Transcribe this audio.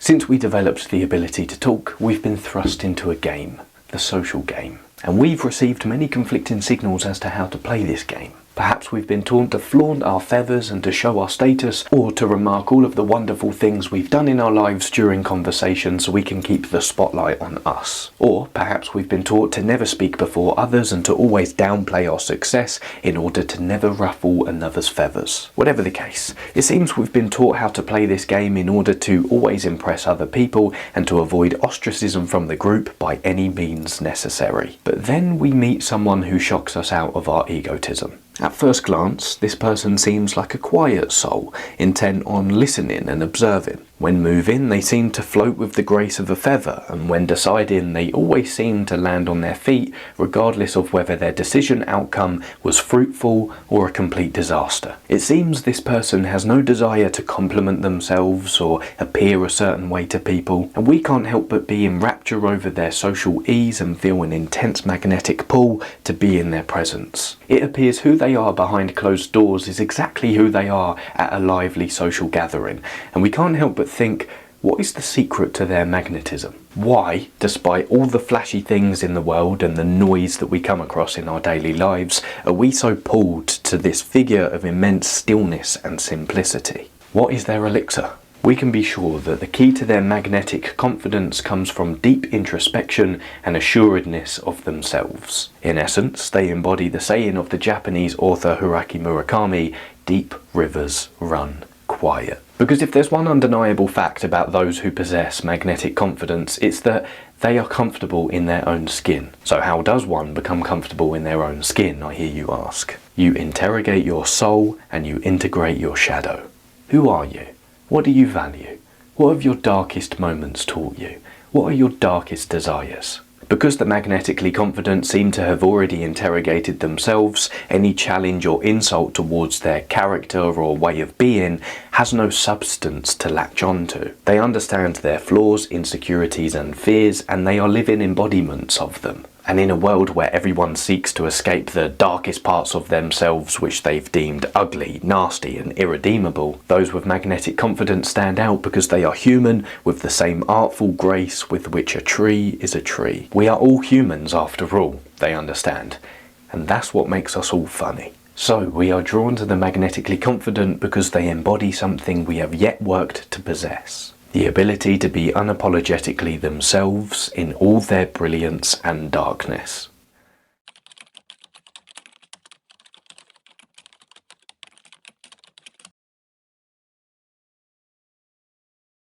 Since we developed the ability to talk, we've been thrust into a game, the social game. And we've received many conflicting signals as to how to play this game. Perhaps we've been taught to flaunt our feathers and to show our status, or to remark all of the wonderful things we've done in our lives during conversation so we can keep the spotlight on us. Or perhaps we've been taught to never speak before others and to always downplay our success in order to never ruffle another's feathers. Whatever the case, it seems we've been taught how to play this game in order to always impress other people and to avoid ostracism from the group by any means necessary. But then we meet someone who shocks us out of our egotism. At first glance, this person seems like a quiet soul, intent on listening and observing. When moving, they seem to float with the grace of a feather, and when deciding, they always seem to land on their feet, regardless of whether their decision outcome was fruitful or a complete disaster. It seems this person has no desire to compliment themselves or appear a certain way to people, and we can't help but be in rapture over their social ease and feel an intense magnetic pull to be in their presence. It appears who they are behind closed doors is exactly who they are at a lively social gathering, and we can't help but think, what is the secret to their magnetism? Why, despite all the flashy things in the world and the noise that we come across in our daily lives, are we so pulled to this figure of immense stillness and simplicity? What is their elixir? We can be sure that the key to their magnetic confidence comes from deep introspection and assuredness of themselves. In essence, they embody the saying of the Japanese author Haruki Murakami, "Deep rivers run quiet." Because if there's one undeniable fact about those who possess magnetic confidence, it's that they are comfortable in their own skin. So how does one become comfortable in their own skin, I hear you ask? You interrogate your soul and you integrate your shadow. Who are you? What do you value? What have your darkest moments taught you? What are your darkest desires? Because the magnetically confident seem to have already interrogated themselves, any challenge or insult towards their character or way of being has no substance to latch onto. They understand their flaws, insecurities and fears, and they are living embodiments of them. And in a world where everyone seeks to escape the darkest parts of themselves which they've deemed ugly, nasty and irredeemable, those with magnetic confidence stand out because they are human with the same artful grace with which a tree is a tree. We are all humans after all, they understand. And that's what makes us all funny. So we are drawn to the magnetically confident because they embody something we have yet worked to possess. The ability to be unapologetically themselves in all their brilliance and darkness.